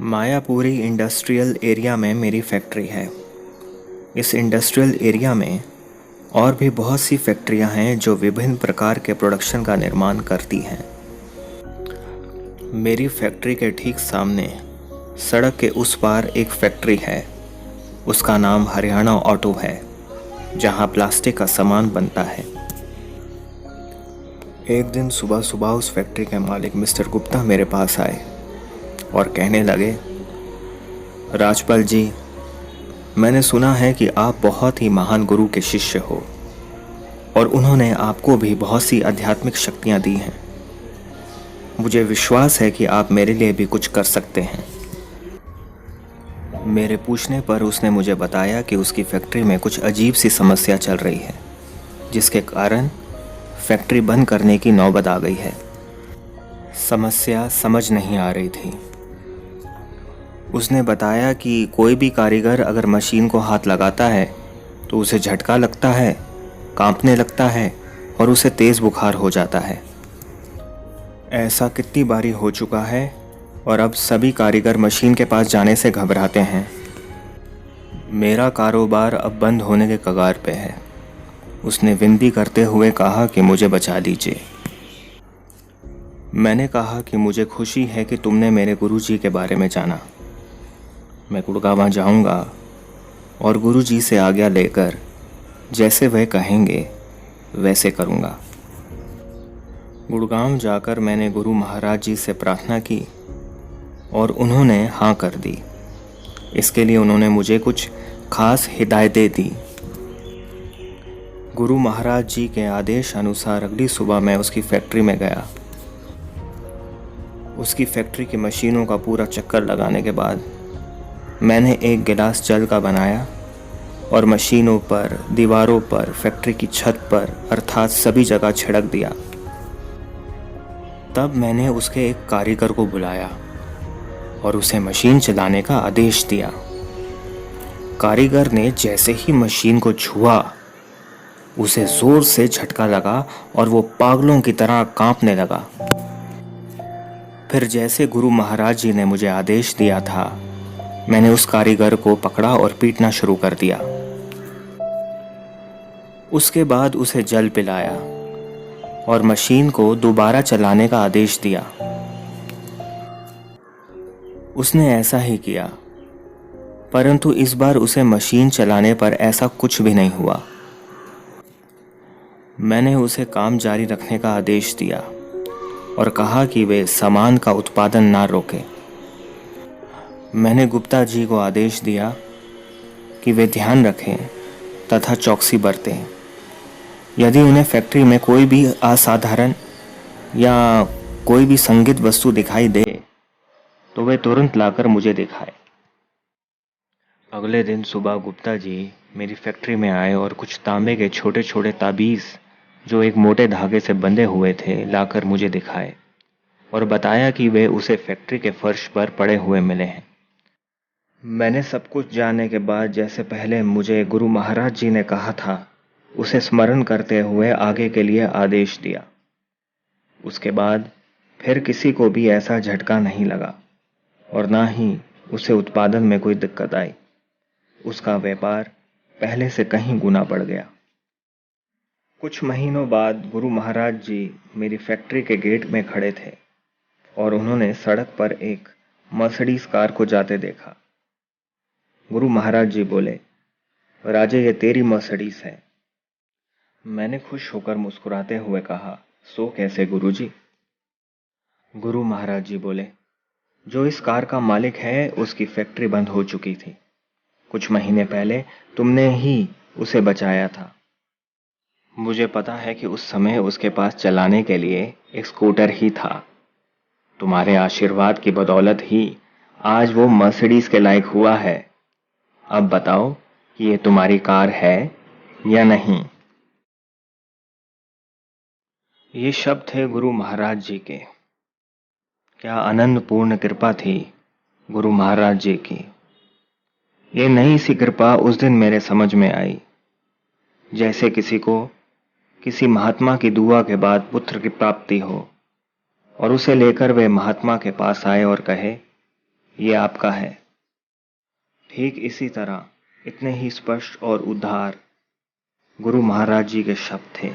Mayapuri industrial area में मेरी factory है। इस इंडस्ट्रियल एरिया में और भी बहुत सी फैक्ट्रियां हैं जो विभिन्न प्रकार के प्रोडक्शन का निर्माण करती हैं। मेरी फैक्ट्री के ठीक सामने सड़क के उस पार एक फैक्ट्री है। उसका नाम हरियाणा ऑटो है, जहां प्लास्टिक का सामान बनता है। एक दिन सुबह सुबह उस फैक्ट्री के मालिक मिस्टर गुप्ता मेरे पास आए और कहने लगे, राजपाल जी, मैंने सुना है कि आप बहुत ही महान गुरु के शिष्य हो और उन्होंने आपको भी बहुत सी आध्यात्मिक शक्तियां दी हैं। मुझे विश्वास है कि आप मेरे लिए भी कुछ कर सकते हैं। मेरे पूछने पर उसने मुझे बताया कि उसकी फैक्ट्री में कुछ अजीब सी समस्या चल रही है, जिसके कारण फैक्ट्री बंद करने की नौबत आ गई है। समस्या समझ नहीं आ रही थी। उसने बताया कि कोई भी कारीगर अगर मशीन को हाथ लगाता है तो उसे झटका लगता है, कांपने लगता है और उसे तेज़ बुखार हो जाता है। ऐसा कितनी बारी हो चुका है और अब सभी कारीगर मशीन के पास जाने से घबराते हैं। मेरा कारोबार अब बंद होने के कगार पे है। उसने विनती करते हुए कहा कि मुझे बचा लीजिए। मैंने कहा कि मुझे खुशी है कि तुमने मेरे गुरुजी के बारे में जाना। मैं गुड़गांव जाऊंगा और गुरुजी से आज्ञा लेकर जैसे वह कहेंगे वैसे करूंगा। गुड़गांव जाकर मैंने गुरु महाराज जी से प्रार्थना की और उन्होंने हाँ कर दी। इसके लिए उन्होंने मुझे कुछ खास हिदायतें दी। गुरु महाराज जी के आदेश अनुसार अगली सुबह मैं उसकी फैक्ट्री में गया। उसकी फैक्ट्री की मशीनों का पूरा चक्कर लगाने के बाद मैंने एक गिलास जल का बनाया और मशीनों पर, दीवारों पर, फैक्ट्री की छत पर अर्थात सभी जगह छिड़क दिया। तब मैंने उसके एक कारीगर को बुलाया और उसे मशीन चलाने का आदेश दिया। कारीगर ने जैसे ही मशीन को छुआ, उसे जोर से झटका लगा और वो पागलों की तरह कांपने लगा। फिर जैसे गुरु महाराज जी ने मुझे आदेश दिया था, मैंने उस कारीगर को पकड़ा और पीटना शुरू कर दिया। उसके बाद उसे जल पिलाया और मशीन को दोबारा चलाने का आदेश दिया। उसने ऐसा ही किया, परंतु इस बार उसे मशीन चलाने पर ऐसा कुछ भी नहीं हुआ। मैंने उसे काम जारी रखने का आदेश दिया और कहा कि वे सामान का उत्पादन ना रोके। मैंने गुप्ता जी को आदेश दिया कि वे ध्यान रखें तथा चौकसी बरतें। यदि उन्हें फैक्ट्री में कोई भी असाधारण या कोई भी संगीत वस्तु दिखाई दे तो वे तुरंत लाकर मुझे दिखाए। अगले दिन सुबह गुप्ता जी मेरी फैक्ट्री में आए और कुछ तांबे के छोटे छोटे ताबीज़ जो एक मोटे धागे से बंधे हुए थे लाकर मुझे दिखाए और बताया कि वे उसे फैक्ट्री के फर्श पर पड़े हुए मिले हैं। मैंने सब कुछ जानने के बाद जैसे पहले मुझे गुरु महाराज जी ने कहा था, उसे स्मरण करते हुए आगे के लिए आदेश दिया। उसके बाद फिर किसी को भी ऐसा झटका नहीं लगा और ना ही उसे उत्पादन में कोई दिक्कत आई। उसका व्यापार पहले से कहीं गुना बढ़ गया। कुछ महीनों बाद गुरु महाराज जी मेरी फैक्ट्री के गेट में खड़े थे और उन्होंने सड़क पर एक मर्सिडीज कार को जाते देखा। गुरु महाराज जी बोले, राजे, ये तेरी मर्सिडीज है। मैंने खुश होकर मुस्कुराते हुए कहा, सो कैसे गुरुजी? गुरु महाराज जी बोले, जो इस कार का मालिक है उसकी फैक्ट्री बंद हो चुकी थी। कुछ महीने पहले तुमने ही उसे बचाया था। मुझे पता है कि उस समय उसके पास चलाने के लिए एक स्कूटर ही था। तुम्हारे आशीर्वाद की बदौलत ही आज वो मर्सिडीज के लायक हुआ है। अब बताओ कि ये तुम्हारी कार है या नहीं? ये शब्द थे गुरु महाराज जी के। क्या अनंत पूर्ण कृपा थी गुरु महाराज जी की। ये नई सी कृपा उस दिन मेरे समझ में आई, जैसे किसी को किसी महात्मा की दुआ के बाद पुत्र की प्राप्ति हो और उसे लेकर वे महात्मा के पास आए और कहे ये आपका है। ठीक इसी तरह इतने ही स्पष्ट और उदार गुरु महाराज जी के शब्द थे।